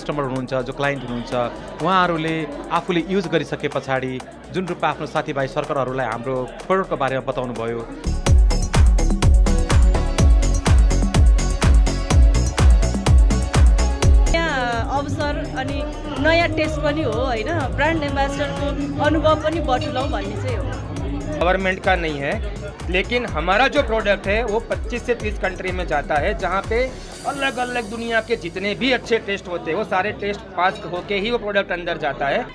Customer हुनुहुन्छ, जो client हुनुहुन्छ, उहाँहरूले आफूले युज गरिसके पछाडि जुन रूपमा आफ्नो साथीभाइ सर्कलहरूलाई हाम्रो प्रोडक्टको बारेमा बताउनु भयो। अवसर अनि नयाँ टेस्ट पनि हो हैन, ब्रान्ड एम्बेसडरको अनुभव पनि बटुलौँ भन्ने चाहिँ हो। गवर्नमेंट का नहीं है, लेकिन हमारा जो प्रोडक्ट है वो 25 से 30 कंट्री में जाता है, जहाँ पे अलग अलग दुनिया के जितने भी अच्छे टेस्ट होते हैं वो सारे टेस्ट पास होके ही वो प्रोडक्ट अंदर जाता है।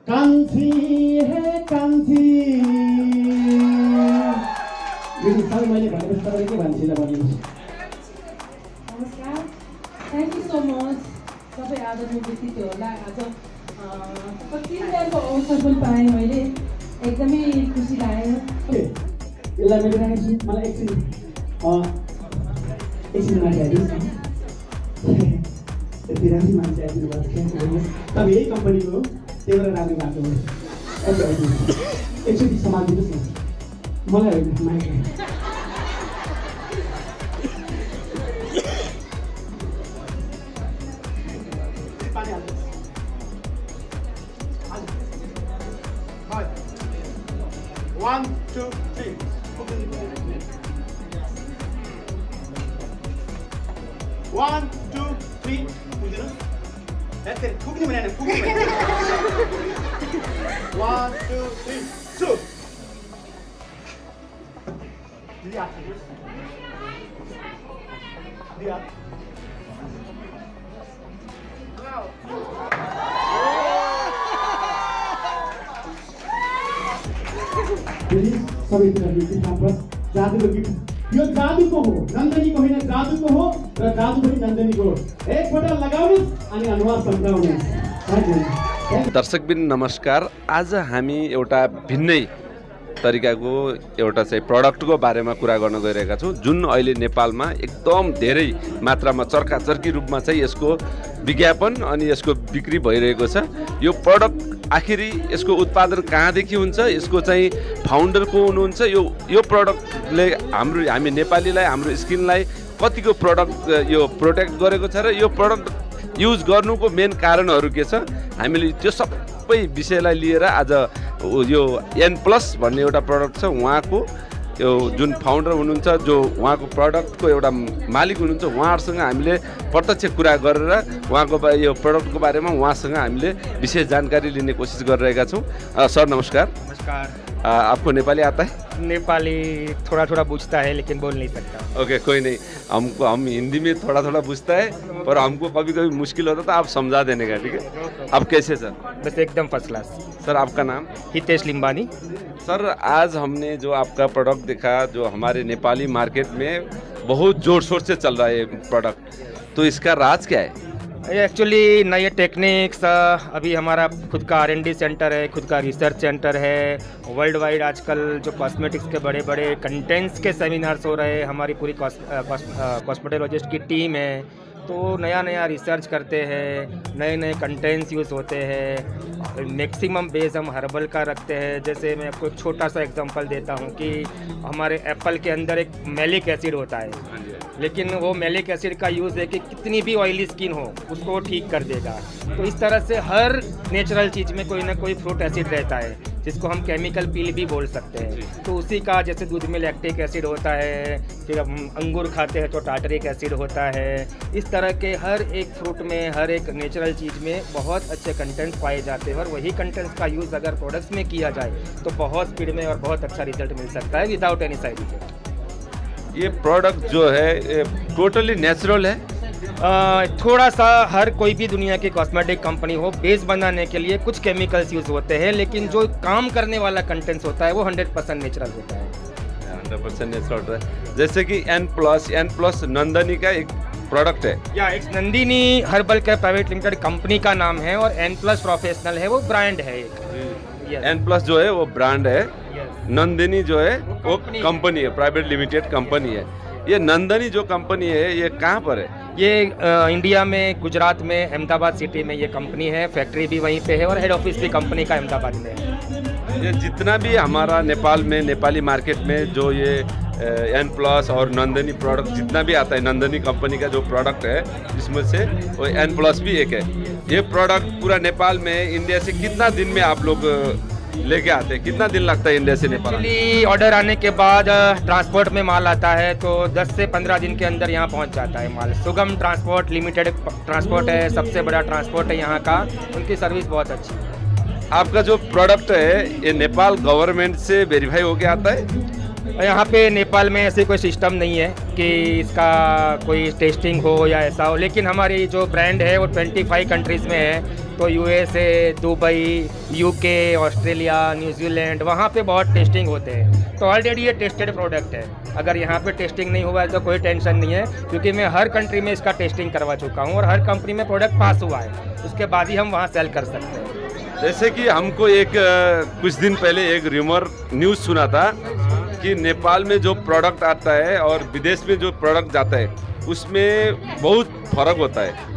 कांची है कांची मैले भनेको तपाईले के भन्छिला भनिदिनुस्। नमस्कार, थ्याङ्क यू सो मच सबै आदरणीय व्यक्तित्वहरूलाई। आज 25 दिनको अवसर पनि पाएँ मैले, एकदमै खुसी लाग्यो। यसलाई मैले राखेछु, मलाई एकछिन माथि आइदिनुहोस् न। यति राम्रो मान्छे आइदिनु भएको छ, तपाईँ यही कम्पनीको हो, त्यही भएर राम्रो बाटो हो। एकचोटि सम्हालिदिनुहोस् न, मलाई होइन mic. One, two, three. One, two, three. That's it. Cooking banana. Cooking banana. 1, 2, 3. Two. Dia. Dia. Wow. सबैतिर गिफ्ट हाम्रो जादुको गिफ्ट, यो जादुको हो, नन्दनीको होइन, जादुको हो र जादु पनि नन्दनीको हो। एकपल्ट लगाउनुहोस् अनि अनुहार सम्झाउनुहोस्। दर्शकबिन नमस्कार। आज हामी एउटा भिन्नै तरिकाको एउटा चाहिँ प्रडक्टको बारेमा कुरा गर्न गइरहेका छौँ, जुन अहिले नेपालमा एकदम धेरै मात्रामा चर्काचर्की रूपमा चाहिँ यसको विज्ञापन अनि यसको बिक्री भइरहेको छ। यो प्रडक्ट आखिरी यसको उत्पादन कहाँदेखि हुन्छ, यसको चाहिँ फाउन्डर को हुनुहुन्छ, यो प्रडक्टले हामी नेपालीलाई, हाम्रो स्किनलाई कतिको प्रडक्ट यो प्रोटेक्ट गरेको छ र यो प्रडक्ट युज गर्नुको मेन कारणहरू के छ, हामीले त्यो सबै विषयलाई लिएर आज यो N+ भन्ने एउटा प्रडक्ट छ, उहाँको यो जुन फाउन्डर हुनुहुन्छ, जो उहाँको प्रडक्टको एउटा मालिक हुनुहुन्छ, उहाँहरूसँग हामीले प्रत्यक्ष कुरा गरेर उहाँको यो प्रडक्टको बारेमा उहाँसँग हामीले विशेष जानकारी लिने कोसिस गरिरहेका छौँ। सर नमस्कार। नमस्कार। आपको नेपाली आता है? नेपाली थोड़ा थोड़ा पूछता है लेकिन बोल नहीं सकता। ओके, कोई नहीं, हम हिंदी में थोड़ा थोड़ा पूछता है, पर हमको कभी कभी मुश्किल होता है तो आप समझा देने का, ठीक है? आप कैसे सर? बस एकदम फर्स्ट क्लास। सर आपका नाम? हितेश लिम्बानी। सर आज हमने जो आपका प्रोडक्ट देखा, जो हमारे नेपाली मार्केट में बहुत जोर शोर से चल रहा है प्रोडक्ट, तो इसका राज क्या है? एक्चुअली नए टेक्निक्स, अभी हमारा खुद का R&D सेंटर है, खुद का रिसर्च सेंटर है। वर्ल्ड वाइड आजकल जो कॉस्मेटिक्स के बड़े बड़े कंटेंट्स के सेमिनार्स हो रहे हैं, हमारी पूरी कॉस्मेटोलॉजिस्ट की टीम है, तो नया नया रिसर्च करते हैं, नए नए कंटेंट्स यूज़ होते हैं। मैक्सिमम बेस हम हर्बल का रखते हैं। जैसे मैं आपको एक छोटा सा एग्जांपल देता हूँ कि हमारे एप्पल के अंदर एक मैलिक एसिड होता है, लेकिन वो मैलिक एसिड का यूज़ है कि कितनी भी ऑयली स्किन हो उसको ठीक कर देगा। तो इस तरह से हर नेचुरल चीज़ में कोई ना कोई फ्रूट एसिड रहता है, जिसको हम केमिकल पील भी बोल सकते हैं। तो उसी का, जैसे दूध में लैक्टिक एसिड होता है, फिर हम अंगूर खाते हैं तो टार्टरिक एसिड होता है। इस तरह के हर एक फ्रूट में, हर एक नेचुरल चीज़ में बहुत अच्छे कंटेंट्स पाए जाते हैं, और वही कंटेंट्स का यूज़ अगर प्रोडक्ट्स में किया जाए तो बहुत स्पीड में और बहुत अच्छा रिजल्ट मिल सकता है विदाउट एनी साइड इफेक्ट। ये प्रोडक्ट जो है टोटली नेचुरल है? थोड़ा सा हर कोई भी दुनिया की कॉस्मेटिक कंपनी हो, बेस बनाने के लिए कुछ केमिकल्स यूज़ होते हैं, लेकिन जो काम करने वाला कंटेंट्स होता है वो 100% नेचुरल होता है। 100% नेचुरल होता है। जैसे कि N+ नंदनी का एक प्रोडक्ट है, या एक Nandini herbal care private limited company का नाम है, और N+ प्रोफेशनल है, वो ब्रांड है एक। N+ जो है वो ब्रांड है, नंदिनी जो है वो कंपनी है, प्राइवेट लिमिटेड कंपनी है। ये नंदनी जो कंपनी है ये कहाँ पर है? ये इंडिया में, गुजरात में, अहमदाबाद सिटी में ये कंपनी है। फैक्ट्री भी वहीं पे है और हेड ऑफिस भी कंपनी का अहमदाबाद में है। ये जितना भी हमारा नेपाल में, नेपाली मार्केट में जो ये N+ और नंदनी प्रोडक्ट जितना भी आता है, नंदनी कंपनी का जो प्रोडक्ट है, इसमें से वो N+ भी एक है। ये प्रोडक्ट पूरा नेपाल में, इंडिया से कितना दिन में आप लोग लेके आते हैं? कितना दिन लगता है इंडिया से नेपाल? ऑर्डर आने के बाद ट्रांसपोर्ट में माल आता है तो 10 से 15 दिन के अंदर यहाँ पहुँच जाता है माल। सुगम ट्रांसपोर्ट लिमिटेड ट्रांसपोर्ट है, सबसे बड़ा ट्रांसपोर्ट है यहाँ का, उनकी सर्विस बहुत अच्छी है। आपका जो प्रोडक्ट है ये नेपाल गवर्नमेंट से वेरीफाई होके आता है? यहाँ पे नेपाल में ऐसे कोई सिस्टम नहीं है कि इसका कोई टेस्टिंग हो या ऐसा हो, लेकिन हमारी जो ब्रांड है वो 25 कंट्रीज़ में है। तो USA, Dubai, UK, Australia, New Zealand, वहाँ पे बहुत टेस्टिंग होते हैं। तो ऑलरेडी ये टेस्टेड प्रोडक्ट है। अगर यहाँ पे टेस्टिंग नहीं हुआ है तो कोई टेंशन नहीं है, क्योंकि मैं हर कंट्री में इसका टेस्टिंग करवा चुका हूँ और हर कंपनी में प्रोडक्ट पास हुआ है, उसके बाद ही हम वहाँ सेल कर सकते हैं। जैसे कि हमको एक कुछ दिन पहले एक रूमर न्यूज़ सुना था कि नेपाल में जो प्रोडक्ट आता है और विदेश में जो प्रोडक्ट जाता है उसमें बहुत फर्क होता है।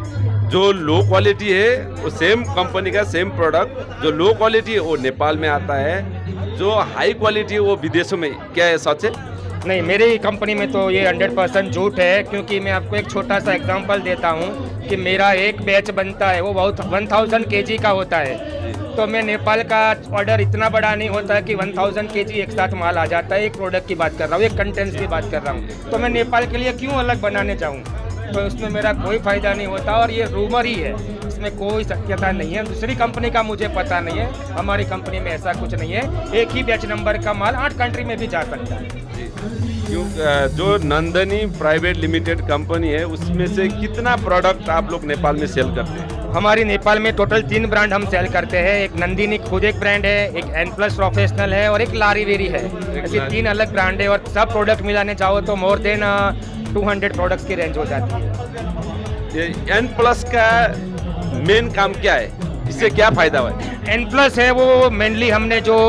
जो लो क्वालिटी है वो सेम कंपनी का सेम प्रोडक्ट, जो लो क्वालिटी है वो नेपाल में आता है, जो हाई क्वालिटी है वो विदेशों में। क्या है सच है? नहीं, मेरी कंपनी में तो ये 100% झूठ है, क्योंकि मैं आपको एक छोटा सा एग्जांपल देता हूँ कि मेरा एक बैच बनता है वो बहुत 1000 kg का होता है। तो मैं नेपाल का ऑर्डर इतना बड़ा नहीं होता कि 1000 kg एक साथ माल आ जाता है। एक प्रोडक्ट की बात कर रहा हूँ, एक कंटेंट्स की बात कर रहा हूँ, तो मैं नेपाल के लिए क्यों अलग बनाने चाहूँ? तो उसमें मेरा कोई फ़ायदा नहीं होता, और ये रूमर ही है, इसमें कोई सत्यता नहीं है। दूसरी कंपनी का मुझे पता नहीं है, हमारी कंपनी में ऐसा कुछ नहीं है। एक ही बैच नंबर का माल 8 कंट्री में भी जा सकता है। जो नंदनी प्राइवेट लिमिटेड कंपनी है उसमें से कितना प्रोडक्ट आप लोग नेपाल में सेल करते हैं? हमारी नेपाल में टोटल 3 ब्रांड हम सेल करते हैं। एक नंदिनी खुद एक ब्रांड है, एक N+ प्रोफेशनल है, और एक लारीवेरी है। ऐसे 3 अलग ब्रांड है, और सब प्रोडक्ट मिलाने चाहो तो मोर देन 200 प्रोडक्ट्स की रेंज हो जाती है। ये N+ का मेन काम क्या है, इससे क्या फायदा हुआ है? N+ है वो मेनली हमने जो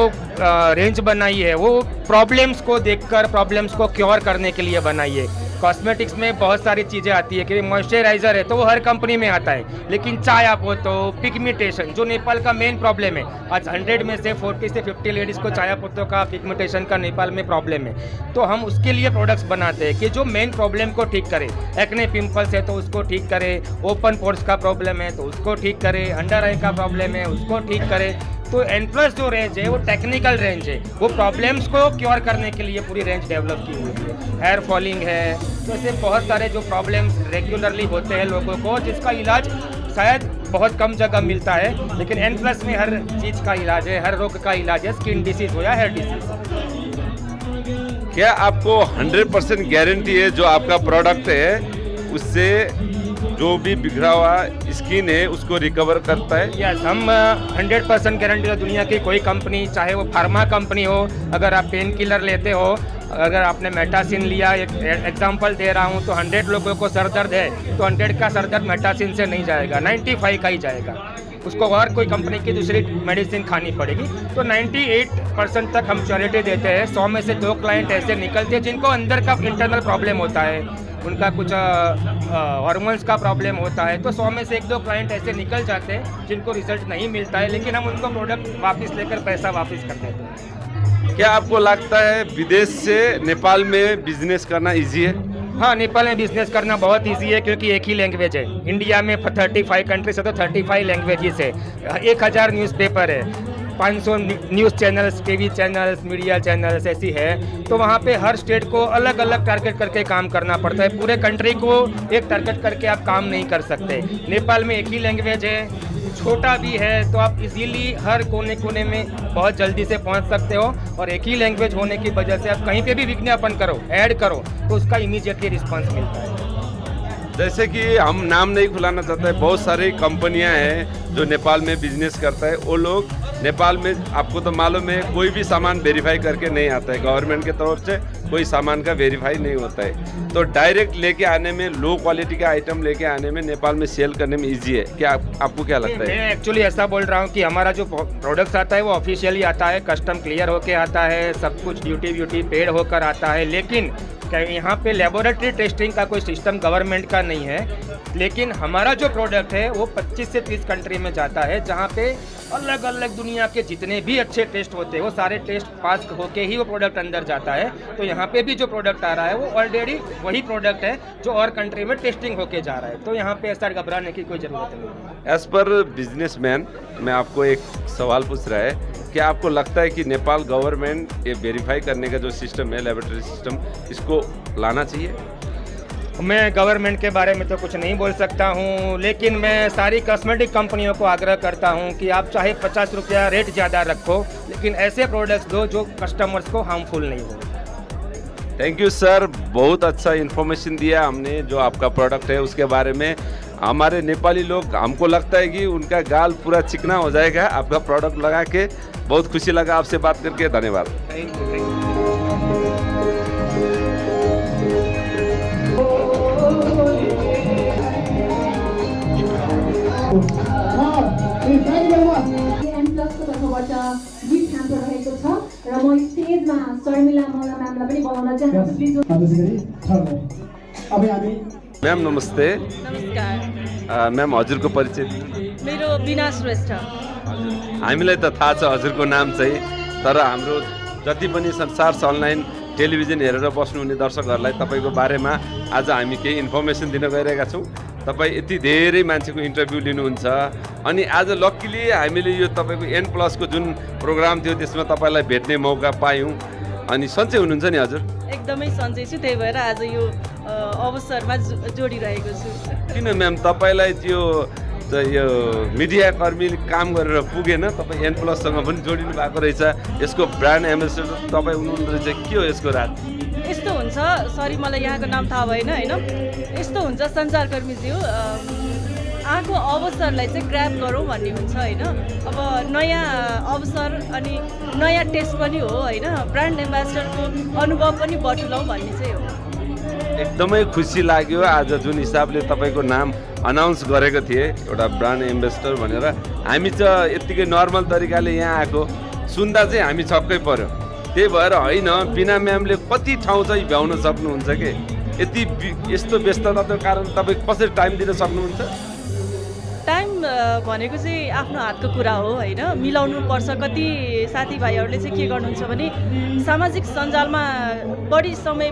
रेंज बनाई है वो प्रॉब्लम्स को देखकर, प्रॉब्लम्स को क्योर करने के लिए बनाई है। कॉस्मेटिक्स में बहुत सारी चीज़ें आती है कि मॉइस्चराइज़र है तो वो हर कंपनी में आता है, लेकिन चाय आप हो तो पिगमेंटेशन, जो नेपाल का मेन प्रॉब्लम है। आज 100 में से 40 से 50 लेडीज़ को चायापत्तों का पिगमेंटेशन का नेपाल में प्रॉब्लम है। तो हम उसके लिए प्रोडक्ट्स बनाते हैं कि जो मेन प्रॉब्लम को ठीक करे। एक्ने पिंपल्स है तो उसको ठीक करे, ओपन पोर्स का प्रॉब्लम है तो उसको ठीक करे, अंडर आई का प्रॉब्लम है उसको ठीक करे। तो N+ जो रेंज है वो टेक्निकल रेंज है, वो प्रॉब्लम्स को क्योर करने के लिए पूरी रेंज डेवलप की हुई है। हेयर फॉलिंग है, तो ऐसे बहुत सारे जो प्रॉब्लम्स रेगुलरली होते हैं लोगों को, जिसका इलाज शायद बहुत कम जगह मिलता है, लेकिन N+ में हर चीज़ का इलाज है, हर रोग का इलाज है, स्किन डिसीज हो या हेयर डिसीज। क्या आपको 100% गारंटी है जो आपका प्रोडक्ट है उससे जो भी बिगड़ा हुआ स्किन है उसको रिकवर करता है? यस, हम 100% गारंटी है। दुनिया की कोई कंपनी, चाहे वो फार्मा कंपनी हो, अगर आप पेन किलर लेते हो, अगर आपने मेटासिन लिया, एक एग्जांपल दे रहा हूँ, तो 100 लोगों को सर दर्द है तो 100 का सर दर्द मेटासिन से नहीं जाएगा, 95 का ही जाएगा। उसको और कोई कंपनी की दूसरी मेडिसिन खानी पड़ेगी। तो 98% तक हम श्योरिटी देते हैं। 100 में से 2 क्लाइंट ऐसे निकलते हैं जिनको अंदर का इंटरनल प्रॉब्लम होता है, उनका कुछ हार्मोन्स का प्रॉब्लम होता है, तो 100 में से 1-2 क्लाइंट ऐसे निकल जाते हैं जिनको रिजल्ट नहीं मिलता है, लेकिन हम उनको प्रोडक्ट वापस लेकर पैसा वापस कर देते हैं। क्या आपको लगता है विदेश से नेपाल में बिजनेस करना इजी है? हाँ, नेपाल में बिजनेस करना बहुत इजी है, क्योंकि एक ही लैंग्वेज है। इंडिया में 35 कंट्रीज है तो 35 लैंग्वेजेस है, 1000 न्यूज़पेपर है, 500 news channels, TV channels, media channels ऐसी है। तो वहाँ पे हर स्टेट को अलग अलग टारगेट करके काम करना पड़ता है। पूरे कंट्री को एक टारगेट करके आप काम नहीं कर सकते। नेपाल में एक ही लैंग्वेज है, छोटा भी है, तो आप इजीली हर कोने कोने में बहुत जल्दी से पहुंच सकते हो। और एक ही लैंग्वेज होने की वजह से आप कहीं पे भी विज्ञापन करो, ऐड करो, तो उसका इमीडिएटली रिस्पांस मिलता है। जैसे कि हम नाम नहीं खुलाना चाहते, बहुत सारी कंपनियां हैं जो नेपाल में बिजनेस करता है। वो लोग नेपाल में, आपको तो मालूम है, कोई भी सामान वेरीफाई करके नहीं आता है। गवर्नमेंट के तरफ से कोई सामान का वेरीफाई नहीं होता है, तो डायरेक्ट लेके आने में, लो क्वालिटी का आइटम लेके आने में नेपाल में सेल करने में इजी है। क्या आपको क्या लगता है? मैं एक्चुअली ऐसा बोल रहा हूँ कि हमारा जो प्रोडक्ट्स आता है वो ऑफिशियली आता है, कस्टम क्लियर होके आता है, सब कुछ ड्यूटी पेड होकर आता है। लेकिन क्या यहाँ पे लेबोरेटरी टेस्टिंग का कोई सिस्टम गवर्नमेंट का नहीं है, लेकिन हमारा जो प्रोडक्ट है वो 25 से 30 कंट्री में जाता है, जहाँ पे अलग अलग दुनिया के जितने भी अच्छे टेस्ट होते हैं वो सारे टेस्ट पास होके ही वो प्रोडक्ट अंदर जाता है। तो यहाँ पे भी जो प्रोडक्ट आ रहा है वो ऑलरेडी वही प्रोडक्ट है जो और कंट्री में टेस्टिंग होके जा रहा है। तो यहाँ पे ऐसा घबराने की कोई ज़रूरत नहीं। एज पर बिजनेसमैन, मैं आपको एक सवाल पूछ रहा है, क्या आपको लगता है कि नेपाल गवर्नमेंट ये वेरीफाई करने का जो सिस्टम है, लेबोरेटरी सिस्टम, इसको लाना चाहिए? मैं गवर्नमेंट के बारे में तो कुछ नहीं बोल सकता हूँ, लेकिन मैं सारी कॉस्मेटिक कंपनियों को आग्रह करता हूँ कि आप चाहे 50 रुपया रेट ज़्यादा रखो, लेकिन ऐसे प्रोडक्ट्स दो जो कस्टमर्स को हार्मफुल नहीं हो। थैंक यू सर, बहुत अच्छा इन्फॉर्मेशन दिया हमने जो आपका प्रोडक्ट है उसके बारे में। हमारे नेपाली लोग, हमको लगता है कि उनका गाल पूरा चिकना हो जाएगा आपका प्रोडक्ट लगा के। बहुत खुशी लगा आपसे बात करके, धन्यवाद। Thank you. N+को तर्फबाट गिफ्ट ह्याम्पर रहेको छ र म स्टेजमा शर्मिला मल्ल म्यामलाई पनि बोलाउन चाहन्छु। मैम नमस्ते। नमस्कार। मैम, हजुरको परिचय? मेरो बिना श्रेष्ठ। हामीलाई त थाहा छ हजुरको नाम चाहिँ, तर हाम्रो जति पनि संसार अनलाइन टेलिभिजन हेरेर बस्नुहुने दर्शकहरूलाई तपाईँको बारेमा आज हामी केही इन्फर्मेसन दिन गइरहेका छौँ। तपाईँ यति धेरै मान्छेको इन्टरभ्यू लिनुहुन्छ, अनि आज लक्कीली हामीले यो तपाईँको N+ को जुन प्रोग्राम थियो त्यसमा तपाईँलाई भेट्ने मौका पायौँ। अनि सन्चै हुनुहुन्छ नि हजुर? एकदमै सन्चै छु, त्यही भएर आज यो अवसरमा जोडिरहेको छु। किन म्याम तपाईँलाई यो मिडिया कर्मी काम गरेर पुगेन? तपाईँ N+सँग पनि जोडिनु भएको रहेछ, यसको ब्रान्ड एम्बेसडर तपाईँ हुनुहुँदो रहेछ, के हो यसको राज? यस्तो हुन्छ, सरी मलाई यहाँको नाम थाहा भएन होइन, यस्तो हुन्छ सञ्चारकर्मीज्यू, आएको अवसरलाई चाहिँ ग्र्याब गरौँ भन्ने हुन्छ होइन। अब नयाँ अवसर अनि नयाँ टेस्ट पनि हो होइन, ब्रान्ड एम्बेसडरको अनुभव पनि बटुलौँ भन्ने चाहिँ हो। एकदमै खुसी लाग्यो आज जुन हिसाबले तपाईँको नाम अनाउन्स गरेको थिए एउटा ब्रान्ड एम्बेसडर भनेर। हामी चाहिँ यत्तिकै नर्मल तरिकाले यहाँ आएको सुन्दा चाहिँ हामी छक्कै पर्यो। त्यही भएर होइन, बिना म्यामले कति ठाउँ चाहिँ भ्याउन सक्नुहुन्छ कि यति यस्तो व्यस्तताको कारण तपाईँ कसरी टाइम दिन सक्नुहुन्छ? टाइम भनेको चाहिँ आफ्नो हातको कुरा हो होइन, मिलाउनु पर्छ। कति साथीभाइहरूले चाहिँ के गर्नुहुन्छ भने सामाजिक सञ्जालमा बढी समय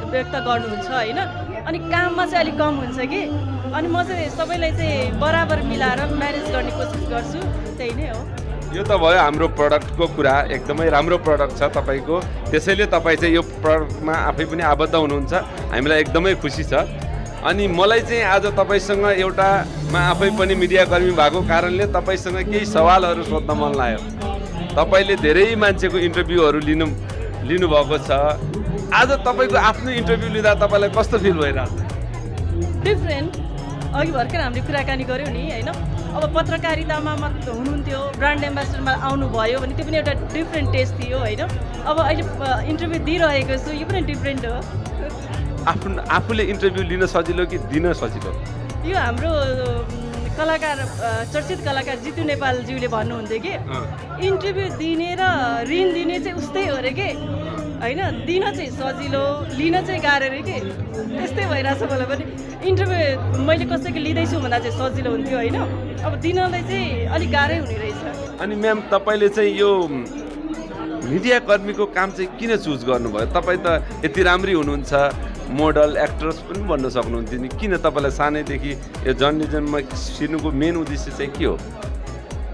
व्यक्त गर्नुहुन्छ होइन, अनि काममा चाहिँ अलिक कम हुन्छ कि, अनि म चाहिँ सबैलाई चाहिँ बराबर मिलाएर म्यानेज गर्ने कोसिस गर्छु, त्यही नै हो। यो त भयो हाम्रो प्रडक्टको कुरा, एकदमै राम्रो प्रडक्ट छ तपाईँको, त्यसैले तपाईँ चाहिँ यो प्रडक्टमा आफै पनि आबद्ध हुनुहुन्छ, हामीलाई एकदमै खुसी छ। अनि मलाई चाहिँ आज तपाईँसँग एउटामा आफै पनि मिडियाकर्मी भएको कारणले तपाईँसँग केही सवालहरू सोध्न मन लाग्यो। तपाईँले धेरै मान्छेको इन्टरभ्यूहरू लिनुभएको छ। आज तपाईँको आफ्नो इन्टरभ्यू लिँदा तपाईँलाई कस्तो फिल भइरहेको छ? डिफ्रेन्ट। अघि भर्खर हामीले कुराकानी गऱ्यौँ नि होइन, अब पत्रकारितामा मात्र हुनुहुन्थ्यो, ब्रान्ड एम्बेसडरमा आउनुभयो भने त्यो पनि एउटा डिफ्रेन्ट टेस्ट थियो होइन। अब अहिले इन्टरभ्यू दिइरहेको छु, यो पनि डिफ्रेन्ट हो। आफूले इन्टरभ्यू लिन सजिलो कि दिन सजिलो? यो हाम्रो कलाकार चर्चित कलाकार जितु नेपालज्यूले भन्नुहुन्थ्यो कि इन्टरभ्यू दिने र ऋण दिने चाहिँ उस्तै हो अरे कि होइन, दिन चाहिँ सजिलो लिन चाहिँ गाह्रो अरे कि, त्यस्तै भइरहेछ मलाई पनि। इन्टरभ्यू मैले कसैको लिँदैछु भन्दा चाहिँ सजिलो हुन्थ्यो होइन, अब दिनलाई चाहिँ अलिक गाह्रै हुने रहेछ। अनि म्याम तपाईँले चाहिँ यो मिडियाकर्मीको काम चाहिँ किन चुज गर्नुभयो? तपाईँ त यति राम्री हुनुहुन्छ, मोडल एक्ट्रेस पनि बन्न सक्नुहुन्थ्यो नि, किन तपाईँलाई सानैदेखि यो जर्नलिजममा सिर्नुको मेन उद्देश्य चाहिँ के हो?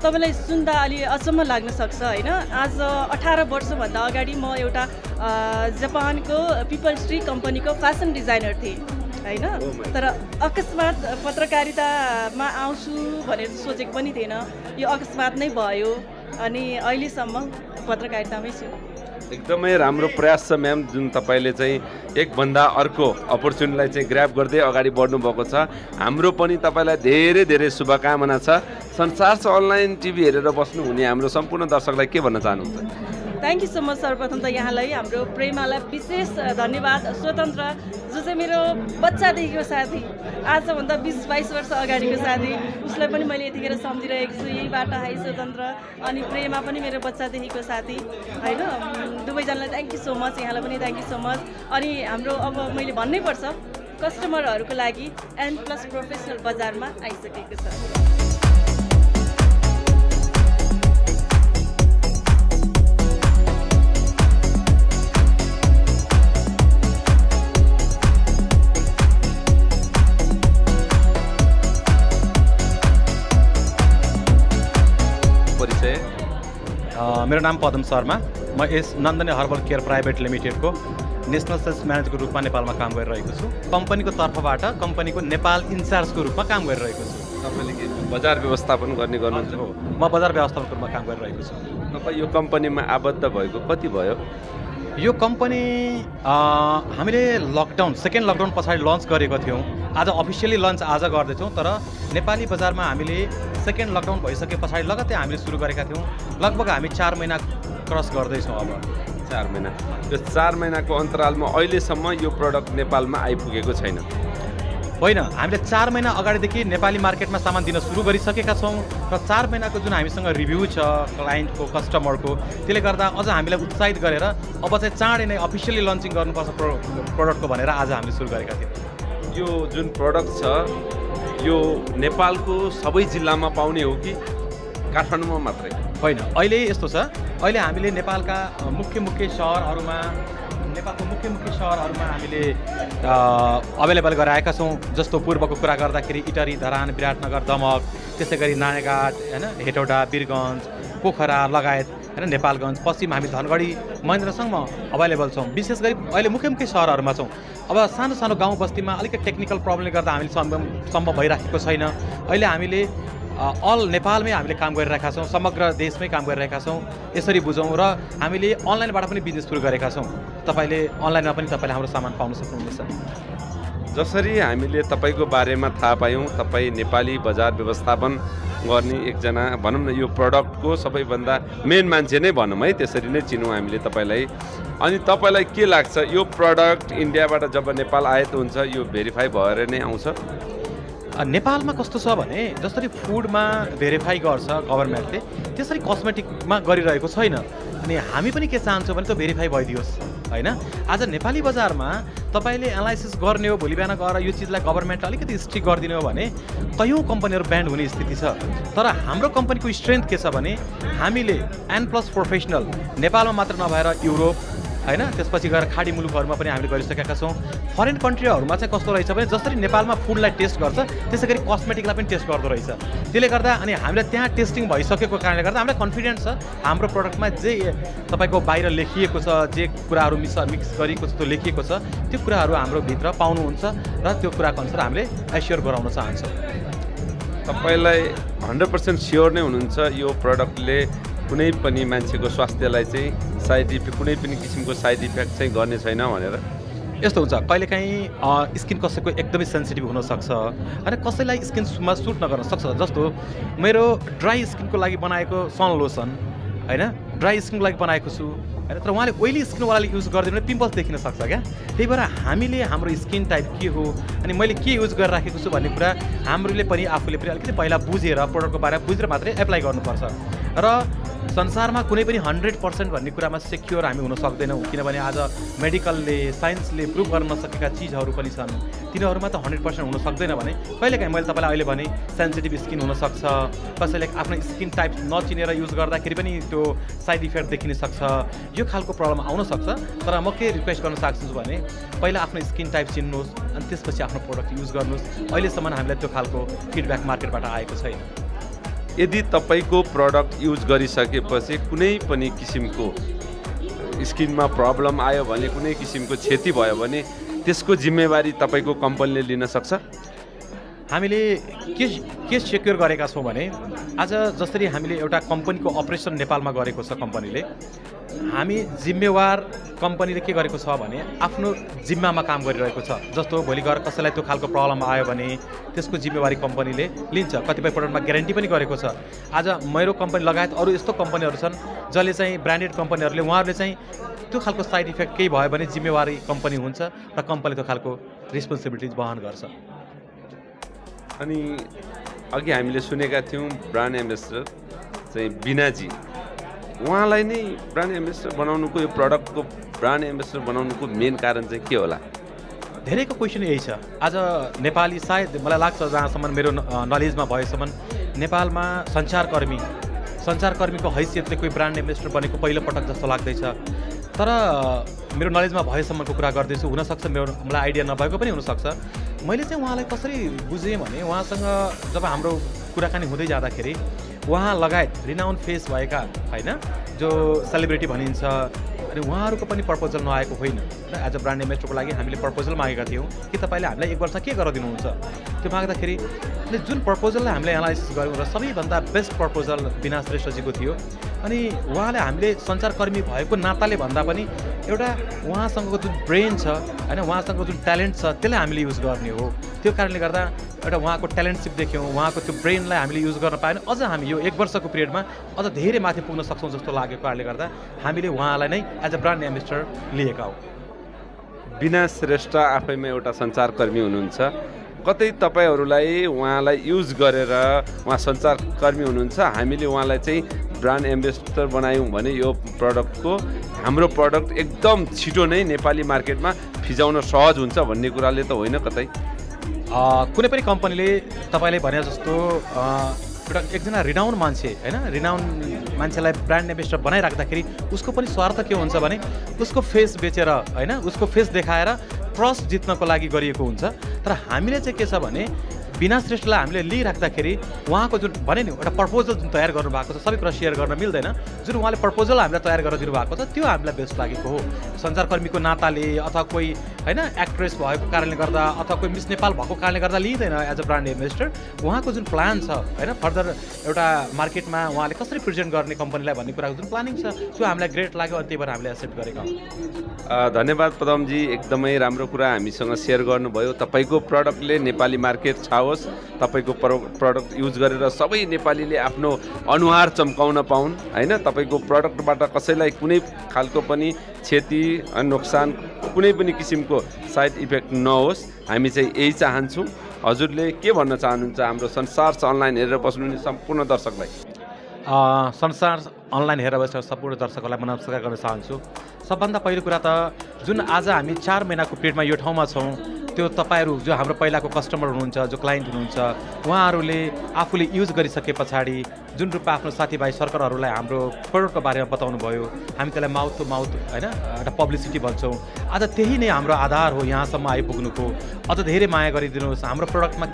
तपाईँलाई सुन्दा अलि अचम्म लाग्न सक्छ होइन। आज 18 वर्षभन्दा अगाडि म एउटा जापानको पिपल्स ट्री कम्पनीको फेसन डिजाइनर थिएँ होइन, तर अकस्मात पत्रकारितामा आउँछु भनेर सोचेको पनि थिएन, यो अकस्मात नै भयो अनि अहिलेसम्म पत्रकारितामै छु। एकदमै राम्रो प्रयास छ म्याम, जुन तपाईँले चाहिँ एकभन्दा अर्को अपर्च्युनिटीलाई चाहिँ ग्र्याब गर्दै अगाडि बढ्नुभएको छ। हाम्रो पनि तपाईँलाई धेरै धेरै शुभकामना छ। संसार छ अनलाइन टिभी हेरेर बस्नुहुने हाम्रो सम्पूर्ण दर्शकलाई के भन्न चाहनुहुन्छ? Thank you so much. सर्वप्रथम त यहाँलाई, हाम्रो प्रेमालाई विशेष धन्यवाद। स्वतन्त्र जो चाहिँ मेरो बच्चादेखिको साथी, आजभन्दा 20-22 वर्ष अगाडिको साथी, उसलाई पनि मैले यतिखेर सम्झिरहेको छु। यही बाटो हाई स्वतन्त्र अनि प्रेमा पनि मेरो बच्चादेखिको साथी होइन। दुवैजनालाई थ्याङ्क यू सो मच, यहाँलाई पनि थ्याङ्क यू सो मच। अनि हाम्रो अब मैले भन्नै पर्छ, कस्टमरहरूको लागि N+ प्रोफेसनल बजारमा आइसकेको छ। मेरो नाम पदम शर्मा, म यस नन्दनी हर्बल केयर प्राइभेट लिमिटेडको नेसनल सेल्स म्यानेजरको रूपमा नेपालमा काम गरिरहेको छु। कम्पनीको तर्फबाट कम्पनीको नेपाल इन्चार्जको रूपमा काम गरिरहेको छु। तपाईँले के बजार व्यवस्थापन गर्नुहुन्छ? म बजार व्यवस्थापनको रूपमा काम गरिरहेको छु। तपाईँ यो कम्पनीमा आबद्ध भएको कति भयो? यो कम्पनी हामीले सेकेन्ड लकडाउन पछाडि लन्च गरेको थियौँ। आज अफिसियली लन्च आज गर्दैछौँ, तर नेपाली बजारमा हामीले सेकेन्ड लकडाउन भइसके पछाडि लगत्तै हामीले सुरु गरेका थियौँ। लगभग हामी 4 महिना क्रस गर्दैछौँ। अब 4 महिना। यो 4 महिनाको अन्तरालमा अहिलेसम्म यो प्रडक्ट नेपालमा आइपुगेको छैन? होइन, हामीले 4 महिना अगाडिदेखि नेपाली मार्केटमा सामान दिन सुरु गरिसकेका छौँ र 4 महिनाको जुन हामीसँग रिभ्यू छ क्लाइन्टको, कस्टमरको, त्यसले गर्दा अझ हामीलाई उत्साहित गरेर अब चाहिँ चाँडै नै अफिसियली लन्चिङ गर्नुपर्छ प्रडक्टको भनेर आज हामीले सुरु गरेका थियौँ। यो जुन प्रडक्ट छ यो नेपालको सबै जिल्लामा पाउने हो कि काठमाडौँमा मात्रै? होइन, अहिले यस्तो छ, अहिले हामीले नेपालको मुख्य सहरहरूमा हामीले अभाइलेबल गराएका छौँ। जस्तो पूर्वको कुरा गर्दाखेरि इटरी, धरान, विराटनगर, दमक, त्यसै गरी नारायणघाट होइन, हेटौडा, वीरगञ्ज, पोखरा लगायत होइन, नेपालगञ्ज, पश्चिम हामी धनगढी, महेन्द्रसम्म अभाइलेबल छौँ। विशेष गरी अहिले मुख्य सहरहरूमा छौँ। अब सानो सानो गाउँ बस्तीमा अलिकति टेक्निकल प्रब्लमले गर्दा हामीले सम्भव भइराखेको छैन। अहिले हामीले अल नेपालमै हामीले काम गरिरहेका छौँ, समग्र देशमै काम गरिरहेका छौँ। यसरी बुझौँ र हामीले अनलाइनबाट पनि बिजनेस सुरु गरेका छौँ। तपाईँले अनलाइनमा पनि तपाईँले हाम्रो सामान पाउन सक्नुहुनेछ। जसरी हामीले तपाईँको बारेमा थाहा पायौँ, तपाईँ नेपाली बजार व्यवस्थापन गर्ने एकजना भनौँ न यो प्रडक्टको सबैभन्दा मेन मान्छे नै भनौँ है, त्यसरी नै चिनौँ हामीले तपाईँलाई। अनि तपाईँलाई के लाग्छ यो प्रडक्ट इन्डियाबाट जब नेपाल आयात हुन्छ यो भेरिफाई भएर नै आउँछ? नेपालमा कस्तो छ भने जसरी फुडमा भेरिफाई गर्छ गभर्मेन्टले, त्यसरी कस्मेटिकमा गरिरहेको छैन। अनि हामी पनि के चाहन्छौँ भने त्यो भेरिफाई भइदियोस् होइन। आज नेपाली बजारमा तपाईँले एनालाइसिस गर्ने हो, भोलि बिहान गएर यो चिजलाई गभर्मेन्टले अलिकति स्ट्रिक्ट गरिदिने हो भने कयौँ कम्पनीहरू ब्यान्ड हुने स्थिति छ। तर हाम्रो कम्पनीको स्ट्रेन्थ के छ भने हामीले N+ प्रोफेसनल नेपालमा मात्र नभएर युरोप होइन त्यसपछि गएर खाडी मुलुकहरूमा पनि हामीले गरिसकेका छौँ फरेन कन्ट्रीहरूमा चाहिँ कस्तो रहेछ भने जसरी नेपालमा फुडलाई टेस्ट गर्छ त्यसै गरी कस्मेटिकलाई पनि टेस्ट गर्दो रहेछ त्यसले गर्दा अनि हामीले त्यहाँ टेस्टिङ भइसकेको कारणले गर्दा हामीलाई कन्फिडेन्स छ हाम्रो प्रडक्टमा जे तपाईँको बाहिर लेखिएको छ जे कुराहरू मिक्स गरिएको छ त्यो लेखिएको छ त्यो कुराहरू हाम्रो भित्र पाउनुहुन्छ र त्यो कुराको अनुसार हामीले एस्योर गराउन चाहन्छौँ तपाईँलाई 100% स्योर नै हुनुहुन्छ यो प्रडक्टले कुनै पनि मान्छेको स्वास्थ्यलाई चाहिँ साइड इफेक्ट कुनै पनि किसिमको साइड इफेक्ट चाहिँ गर्ने छैन भनेर यस्तो हुन्छ कहिलेकाहीँ स्किन कसैको एकदमै सेन्सिटिभ हुनसक्छ अनि कसैलाई स्किनमा सुट नगर्न सक्छ जस्तो मेरो ड्राई स्किनको लागि बनाएको सन लोसन होइन ड्राई स्किनको लागि बनाएको छु होइन तर उहाँले ओइली स्किनवालाले युज गरिदियो भने पिम्पल्स देखिन सक्छ क्या त्यही भएर हामीले हाम्रो स्किन टाइप के हो अनि मैले के युज गरिराखेको छु भन्ने कुरा हामीले पनि आफूले पनि अलिकति पहिला बुझेर प्रडक्टको बारेमा बुझेर मात्रै एप्लाई गर्नुपर्छ र संसारमा कुनै पनि 100% भन्ने कुरामा सेक्योर हामी हुन सक्दैनौँ किनभने आज मेडिकलले साइन्सले प्रुभ गर्न नसकेका चिजहरू पनि छन् तिनीहरूमा त 100% हुन सक्दैन भने कहिलेकाहीँ मैले तपाईँलाई अहिले भने सेन्सिटिभ स्किन हुनसक्छ कसैले आफ्नो स्किन टाइप नचिनेर युज गर्दाखेरि पनि त्यो साइड इफेक्ट देखिन सक्छ यो खालको प्रब्लम आउन सक्छ तर म के रिक्वेस्ट गर्न सक्छु भने पहिला आफ्नो स्किन टाइप चिन्नुहोस् अनि त्यसपछि आफ्नो प्रोडक्ट युज गर्नुहोस् अहिलेसम्म हामीलाई त्यो खालको फिडब्याक मार्केटबाट आएको छैन यदि तपाईँको प्रडक्ट युज गरिसकेपछि कुनै पनि किसिमको स्किनमा प्रब्लम आयो भने कुनै किसिमको क्षति भयो भने त्यसको जिम्मेवारी तपाईँको कम्पनीले लिन सक्छ हामीले के सेक्योर गरेका छौँ भने आज जसरी हामीले एउटा कम्पनीको अपरेसन नेपालमा गरेको छ कम्पनीले हामी जिम्मेवार कम्पनीले के गरेको छ भने आफ्नो जिम्मामा काम गरिरहेको छ जस्तो भोलि गएर कसैलाई त्यो खालको प्रब्लम आयो भने त्यसको जिम्मेवारी कम्पनीले लिन्छ कतिपय प्रडक्टमा ग्यारेन्टी पनि गरेको छ आज मेरो कम्पनी लगायत अरू यस्तो कम्पनीहरू छन् जसले चाहिँ ब्रान्डेड कम्पनीहरूले उहाँहरूले चाहिँ त्यो खालको साइड इफेक्ट केही भयो भने जिम्मेवारी कम्पनी हुन्छ र कम्पनीले त्यो खालको रेस्पोन्सिबिलिटिज वहन गर्छ अनि अघि हामीले सुनेका थियौँ ब्रान्ड एम्बेसडर चाहिँ बिनाजी उहाँलाई नै ब्रान्ड एम्बेसडर बनाउनुको यो प्रडक्टको ब्रान्ड एम्बेसडर बनाउनुको मेन कारण चाहिँ के होला धेरैको क्वेसन यही छ आज नेपाली सायद मलाई लाग्छ जहाँसम्म मेरो नलेजमा भएसम्म नेपालमा सञ्चारकर्मीको हैसियतले कोही ब्रान्ड एम्बेसडर बनेको पहिलो पटक जस्तो लाग्दैछ तर मेरो नलेजमा भएसम्मको कुरा गर्दैछु हुनसक्छ मलाई आइडिया नभएको पनि हुनसक्छ मैले चाहिँ उहाँलाई कसरी बुझेँ भने उहाँसँग जब हाम्रो कुराकानी हुँदै जाँदाखेरि उहाँ लगायत रिनाउन फेस भएका होइन जो सेलिब्रिटी भनिन्छ अनि उहाँहरूको पनि प्रपोजल नआएको होइन र एज अ ब्रान्ड एम्बेसडरको लागि हामीले प्रपोजल मागेका थियौँ कि तपाईँले हामीलाई 1 वर्ष के गरेर दिनुहुन्छ त्यो माग्दाखेरि जुन प्रपोजललाई हामीले एनालाइसिस गऱ्यौँ र सबैभन्दा बेस्ट प्रपोजल बिना श्रेष्ठजीको थियो अनि उहाँले हामीले सञ्चारकर्मी भएको नाताले भन्दा पनि एउटा उहाँसँगको जुन ब्रेन छ होइन उहाँसँगको जुन ट्यालेन्ट छ त्यसलाई हामीले युज गर्ने हो त्यो कारणले गर्दा एउटा उहाँको ट्यालेन्टसिप देख्यौँ उहाँको त्यो ब्रेनलाई हामीले युज गर्न पाएन अझ हामी यो 1 वर्षको पिरियडमा अझ धेरै माथि पुग्न सक्छौँ जस्तो लागेको कारणले गर्दा हामीले उहाँलाई नै एज अ ब्रान्ड एम्बेसडर लिएका हौँ बिना श्रेष्ठ आफैमा एउटा सञ्चारकर्मी हुनुहुन्छ कतै तपाईँहरूलाई उहाँलाई युज गरेर उहाँ सञ्चारकर्मी हुनुहुन्छ हामीले उहाँलाई चाहिँ ब्रान्ड एम्बेसडर बनायौँ भने यो प्रडक्टको हाम्रो प्रडक्ट एकदम छिटो नै नेपाली मार्केटमा फिजाउन सहज हुन्छ भन्ने कुराले त होइन कतै कुनै पनि कम्पनीले तपाईँले भने जस्तो एउटा एकजना रिनाउन मान्छे होइन रिनाउन मान्छेलाई ब्रान्ड एम्बेसडर बनाइराख्दाखेरि उसको पनि स्वार्थ के हुन्छ भने उसको फेस बेचेर होइन उसको फेस देखाएर ट्रस्ट जित्नको लागि गरिएको हुन्छ तर हामीले चाहिँ के छ भने बिना श्रेष्ठलाई हामीले लिइराख्दाखेरि उहाँको जुन भने नि एउटा प्रपोजल जुन तयार गर्नुभएको छ सबै कुरा सेयर गर्न मिल्दैन जुन उहाँले प्रपोजल हामीलाई तयार गरेर दिनुभएको छ त्यो हामीलाई बेस्ट लागेको हो सञ्चारकर्मीको नाताले अथवा कोही होइन एक्ट्रेस भएको कारणले गर्दा अथवा कोही मिस नेपाल भएको कारणले गर्दा लिइँदैन एज अ ब्रान्ड एम्बेसडर उहाँको जुन प्लान छ होइन फर्दर एउटा मार्केटमा उहाँले कसरी प्रेजेन्ट गर्ने कम्पनीलाई भन्ने कुराको जुन प्लानिङ छ त्यो हामीलाई ग्रेट लाग्यो अनि त्यही भएर हामीले एक्सेप्ट गरेका हौँ धन्यवाद पदमजी एकदमै राम्रो कुरा हामीसँग सेयर गर्नुभयो तपाईँको प्रडक्टले नेपाली मार्केट छाओस् तपाईँको प्रडक्ट युज गरेर सबै नेपालीले आफ्नो अनुहार चम्काउन पाउन् होइन तपाईँको प्रडक्टबाट कसैलाई कुनै खालको पनि क्षति नोक्सान कुनै पनि किसिमको साइड इफेक्ट नहोस् हामी चाहिँ यही चाहन्छौँ हजुरले के भन्न चाहनुहुन्छ हाम्रो संसार अनलाइन हेरेर बस्नुहुने सम्पूर्ण दर्शकलाई संसार अनलाइन हेरेर बसेर सम्पूर्ण दर्शकहरूलाई म नमस्कार गर्न चाहन्छु सबभन्दा पहिलो कुरा त जुन आज हामी 4 महिनाको पिरियडमा यो ठाउँमा छौँ त्यो तपाईँहरू जो हाम्रो पहिलाको कस्टमर हुनुहुन्छ, जो क्लाइन्ट हुनुहुन्छ, उहाँहरूले आफूले युज गरिसके पछाडि जुन रूपमा आफ्नो साथीभाइ सर्कलहरूलाई हाम्रो प्रोडक्टको बारेमा बताउनु भयो, हामी त्यसलाई माउथ टु माउथ होइन एउटा पब्लिसिटी भन्छौँ। आज त्यही नै हाम्रो आधार हो यहाँसम्म आइपुग्नुको। अझ धेरै माया गरिदिनुहोस्, हाम्रो प्रोडक्टमा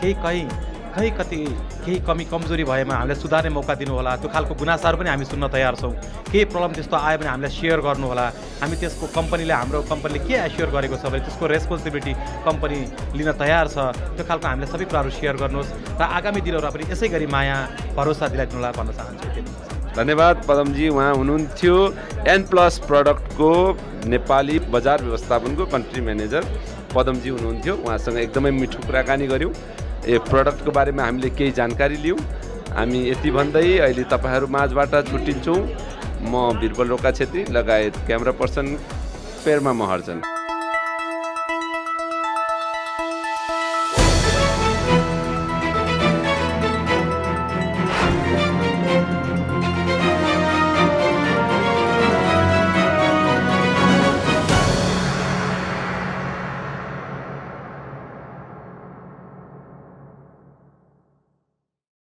केही कमी कमजोरी भएमा हामीलाई सुधार्ने मौका दिनुहोला। त्यो खालको गुनासाहरू पनि हामी सुन्न तयार छौँ। केही प्रब्लम त्यस्तो आयो भने हामीलाई सेयर गर्नुहोला। हामी त्यसको हाम्रो कम्पनीले के एस्योर गरेको छ भने त्यसको रेस्पोन्सिबिलिटी कम्पनी लिन तयार छ। त्यो खालको हामीले सबै कुराहरू सेयर गर्नुहोस् र आगामी दिनहरूमा पनि यसै गरी माया भरोसा दिलाइदिनुहोला भन्न चाहन्छु। धन्यवाद पदमजी। उहाँ हुनुहुन्थ्यो N+ प्रडक्टको नेपाली बजार व्यवस्थापनको कन्ट्री म्यानेजर पदमजी हुनुहुन्थ्यो। उहाँसँग एकदमै मिठो कुराकानी गऱ्यौँ। यो प्रडक्टको बारेमा हामीले केही जानकारी लियौँ। हामी यति भन्दै अहिले तपाईँहरू माझबाट छुट्टिन्छौँ। म बिरबल रोका छेत्री लगायत क्यामेरा पर्सन पेरमा महर्जन।